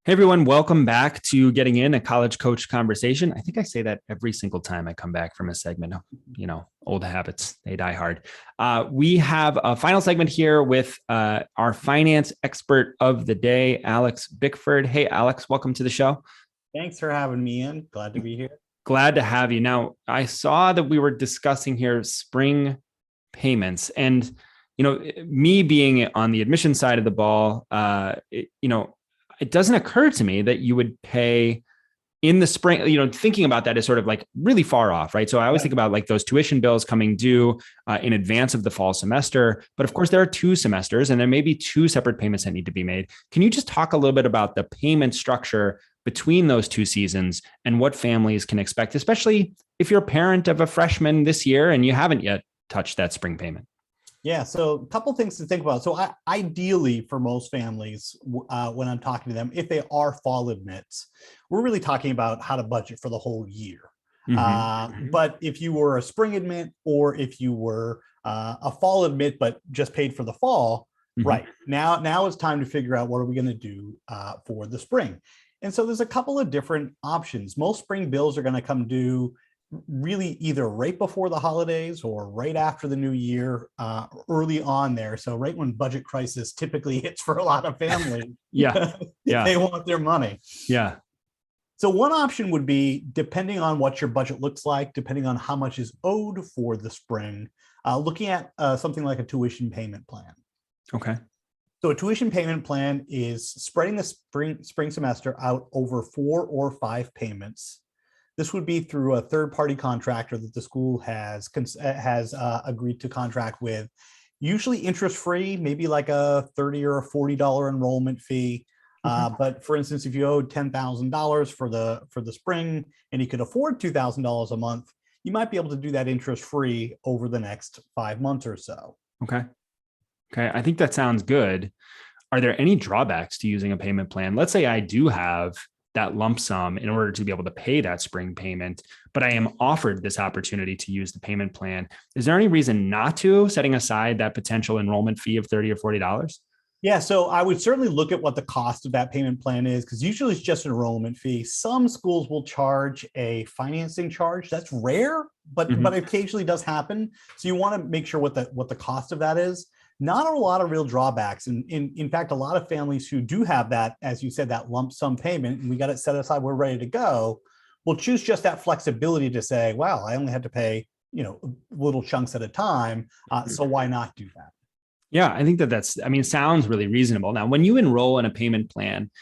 Hey everyone, welcome back to Getting In, a college coach conversation. I think I say that every single time I come back from a segment. Old habits, they die hard. We have a final segment here with our finance expert of the day, Alex Bickford. Hey, Alex, welcome to the show. Thanks for having me in. Glad to be here. Glad to have you. Now, I saw that we were discussing here spring payments, and me being on the admission side of the ball, it doesn't occur to me that you would pay in the spring. Thinking about that is sort of like really far off, right? So I always think about like those tuition bills coming due in advance of the fall semester. But of course, there are two semesters and there may be two separate payments that need to be made. Can you just talk a little bit about the payment structure between those two seasons and what families can expect, especially if you're a parent of a freshman this year and you haven't yet touched that spring payment? Yeah, so a couple things to think about. So ideally for most families, when I'm talking to them, if they are fall admits, we're really talking about how to budget for the whole year. But if you were a spring admit or if you were a fall admit, but just paid for the fall, right, now it's time to figure out what are we going to do for the spring. And so there's a couple of different options. Most spring bills are going to come due really either right before the holidays or right after the new year, early on there. So right when budget crisis typically hits for a lot of families. Yeah. They want their money. Yeah. So one option would be, depending on what your budget looks like, depending on how much is owed for the spring, looking at something like a tuition payment plan. Okay. So a tuition payment plan is spreading the spring semester out over 4 or 5 payments. This would be through a third-party contractor that the school has agreed to contract with, usually interest-free, maybe like a $30 or a $40 enrollment fee. But for instance, if you owed $10,000 for the spring and you could afford $2,000 a month, you might be able to do that interest-free over the next 5 months or so. Okay. I think that sounds good. Are there any drawbacks to using a payment plan? Let's say I do have that lump sum in order to be able to pay that spring payment, but I am offered this opportunity to use the payment plan. Is there any reason not to, setting aside that potential enrollment fee of $30 or $40? Yeah, so I would certainly look at what the cost of that payment plan is, because usually it's just an enrollment fee. Some schools will charge a financing charge. That's rare, but occasionally does happen. So you want to make sure what the cost of that is. Not a lot of real drawbacks. And in fact, a lot of families who do have that, as you said, that lump sum payment, and we got it set aside, we're ready to go, will choose just that flexibility to say, wow, I only have to pay, little chunks at a time. So why not do that? Yeah, I think sounds really reasonable. Now, when you enroll in a payment plan,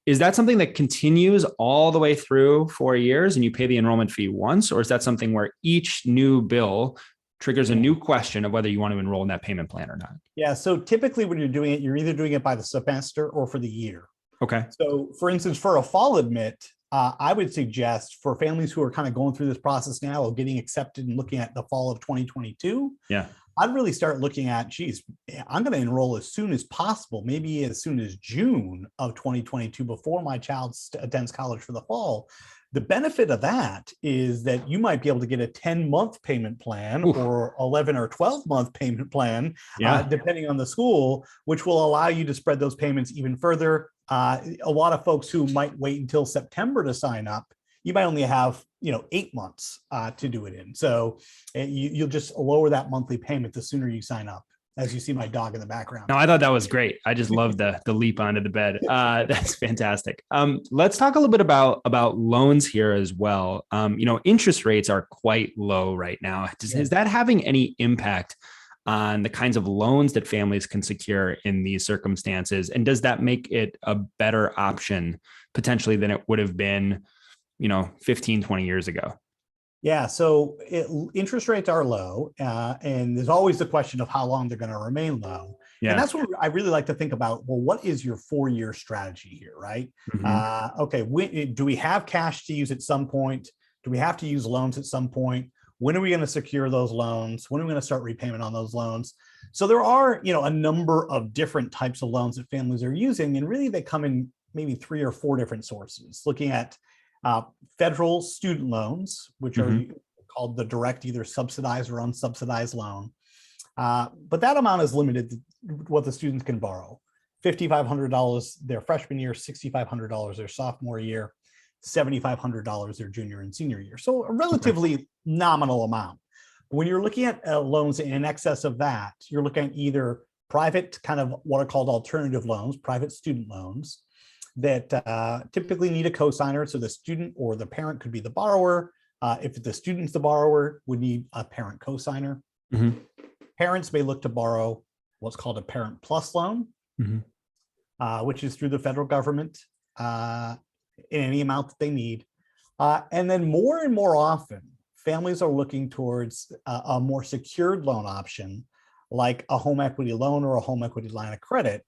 is that something that continues all the way through 4 years and you pay the enrollment fee once, or is that something where each new bill triggers a new question of whether you want to enroll in that payment plan or not? Yeah, so typically when you're doing it, you're either doing it by the semester or for the year. Okay. So for instance, for a fall admit, I would suggest for families who are kind of going through this process now of getting accepted and looking at the fall of 2022, I'd really start looking at, geez, I'm going to enroll as soon as possible, maybe as soon as June of 2022 before my child attends college for the fall. The benefit of that is that you might be able to get a 10-month payment plan or 11 or 12-month payment plan, depending on the school, which will allow you to spread those payments even further. A lot of folks who might wait until September to sign up, you might only have 8 months to do it in. So you'll just lower that monthly payment the sooner you sign up. As you see my dog in the background. No, I thought that was great. I just love the leap onto the bed. That's fantastic. Let's talk a little bit about loans here as well. Interest rates are quite low right now. Is that having any impact on the kinds of loans that families can secure in these circumstances? And does that make it a better option potentially than it would have been, 15, 20 years ago? Yeah, so interest rates are low, and there's always the question of how long they're going to remain low. Yeah. And that's what I really like to think about. Well, what is your 4-year strategy here, right? Okay, do we have cash to use at some point? Do we have to use loans at some point? When are we going to secure those loans? When are we going to start repayment on those loans? So there are, a number of different types of loans that families are using, and really they come in maybe 3 or 4 different sources. Looking at federal student loans, which are called the direct, either subsidized or unsubsidized loan. But that amount is limited to what the students can borrow. $5,500 their freshman year, $6,500 their sophomore year, $7,500 their junior and senior year. So a relatively nominal amount. When you're looking at loans in excess of that, you're looking at either private, kind of what are called alternative loans, private student loans that typically need a cosigner. So the student or the parent could be the borrower. If the student's the borrower, would need a parent cosigner. Mm-hmm. Parents may look to borrow what's called a Parent Plus loan, which is through the federal government in any amount that they need. And then more and more often, families are looking towards a more secured loan option, like a home equity loan or a home equity line of credit.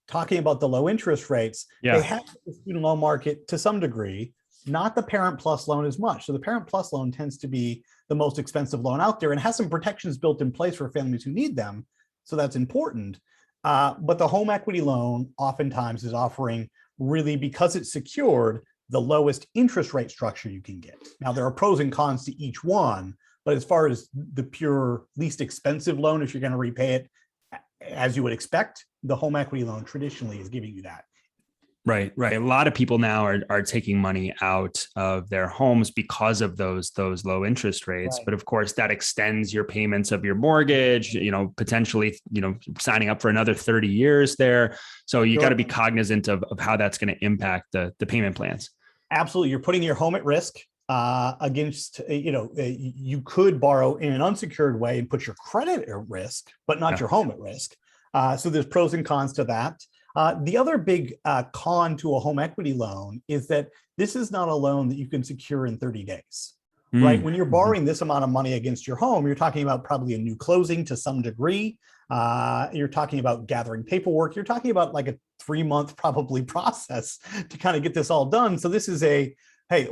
Talking about the low interest rates, they have the student loan market to some degree, not the Parent Plus loan as much. So the Parent Plus loan tends to be the most expensive loan out there and has some protections built in place for families who need them. So that's important. But the home equity loan oftentimes is offering, really, because it's secured, the lowest interest rate structure you can get. Now, there are pros and cons to each one, but as far as the pure least expensive loan, if you're going to repay it as you would expect, the home equity loan traditionally is giving you that. Right. A lot of people now are taking money out of their homes because of those low interest rates. Right. But of course, that extends your payments of your mortgage, potentially, signing up for another 30 years there. So you got to be cognizant of how that's going to impact the payment plans. Absolutely. You're putting your home at risk against, you could borrow in an unsecured way and put your credit at risk, but not your home at risk. So there's pros and cons to that. The other big con to a home equity loan is that this is not a loan that you can secure in 30 days, right? When you're borrowing this amount of money against your home, you're talking about probably a new closing to some degree. You're talking about gathering paperwork. You're talking about like a 3-month probably process to kind of get this all done. So this is hey,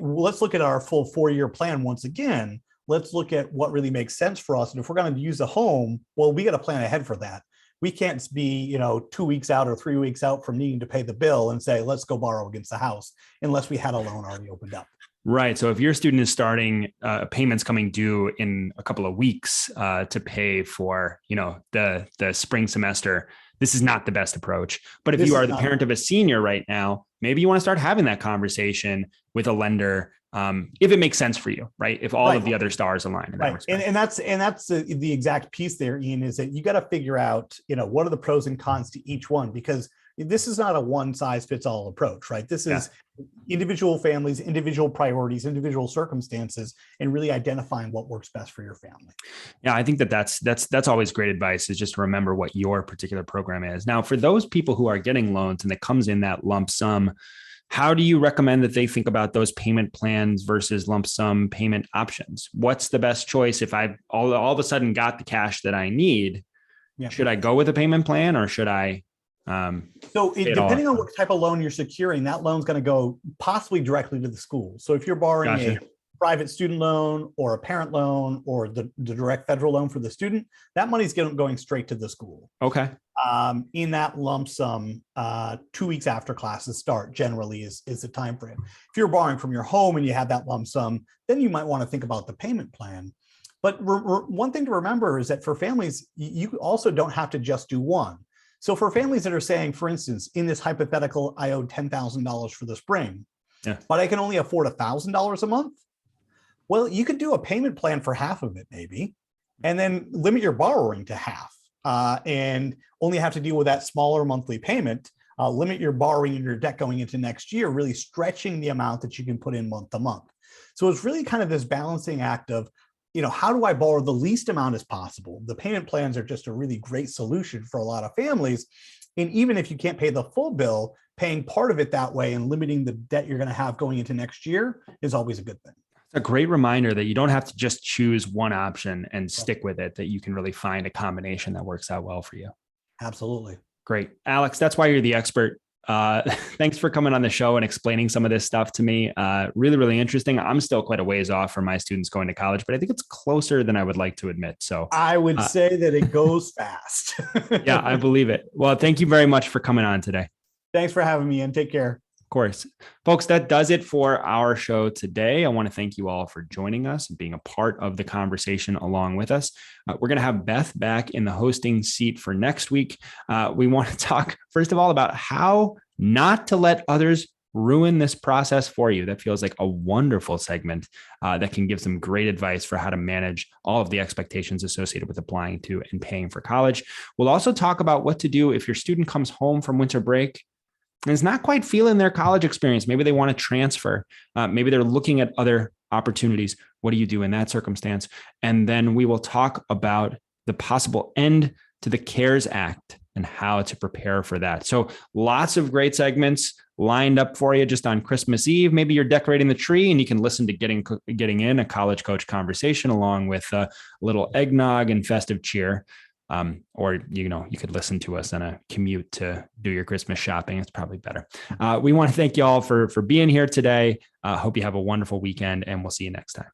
let's look at our full 4-year plan once again. Let's look at what really makes sense for us. And if we're going to use a home, well, we got to plan ahead for that. We can't be, 2 weeks out or 3 weeks out from needing to pay the bill and say, let's go borrow against the house, unless we had a loan already opened up. Right. So if your student is starting payments coming due in a couple of weeks to pay for, the spring semester, this is not the best approach. But if you are the parent of a senior right now, maybe you want to start having that conversation with a lender if it makes sense for you, right? If all of the other stars align. In that respect. And that's the exact piece there, Ian, is that you got to figure out, what are the pros and cons to each one, because this is not a one size fits all approach, right? This is individual families, individual priorities, individual circumstances, and really identifying what works best for your family. Yeah, I think that's always great advice, is just to remember what your particular program is. Now, for those people who are getting loans and it comes in that lump sum, how do you recommend that they think about those payment plans versus lump sum payment options? What's the best choice if I've all of a sudden got the cash that I need? Should I go with a payment plan, or should I? Depending on what type of loan you're securing, that loan's going to go possibly directly to the school. So if you're borrowing a private student loan or a parent loan or the direct federal loan for the student, that money's going straight to the school. Okay. In that lump sum, 2 weeks after classes start generally is the time frame. If you're borrowing from your home and you have that lump sum, then you might want to think about the payment plan. But one thing to remember is that for families, you also don't have to just do one. So for families that are saying, for instance, in this hypothetical, I owe $10,000 for the spring, but I can only afford $1,000 a month. Well, you could do a payment plan for half of it, maybe, and then limit your borrowing to half and only have to deal with that smaller monthly payment. Limit your borrowing and your debt going into next year, really stretching the amount that you can put in month to month. So it's really kind of this balancing act of, how do I borrow the least amount as possible? The payment plans are just a really great solution for a lot of families. And even if you can't pay the full bill, paying part of it that way and limiting the debt you're going to have going into next year is always a good thing. It's a great reminder that you don't have to just choose one option and stick with it, that you can really find a combination that works out well for you. Absolutely. Great. Alex, that's why you're the expert. Thanks for coming on the show and explaining some of this stuff to me. Really, really interesting. I'm still quite a ways off from my students going to college, but I think it's closer than I would like to admit. So I would say that it goes fast. Yeah, I believe it. Well, thank you very much for coming on today. Thanks for having me, and take care. Of course. Folks, that does it for our show today. I want to thank you all for joining us and being a part of the conversation along with us. We're going to have Beth back in the hosting seat for next week. We want to talk, first of all, about how not to let others ruin this process for you. That feels like a wonderful segment that can give some great advice for how to manage all of the expectations associated with applying to and paying for college. We'll also talk about what to do if your student comes home from winter break and is not quite feeling their college experience. Maybe they want to transfer. Maybe they're looking at other opportunities. What do you do in that circumstance? And then we will talk about the possible end to the CARES Act and how to prepare for that. So lots of great segments lined up for you just on Christmas Eve. Maybe you're decorating the tree and you can listen to getting in a college coach conversation along with a little eggnog and festive cheer. Or, you could listen to us on a commute to do your Christmas shopping. It's probably better. We want to thank you all for being here today. Hope you have a wonderful weekend, and we'll see you next time.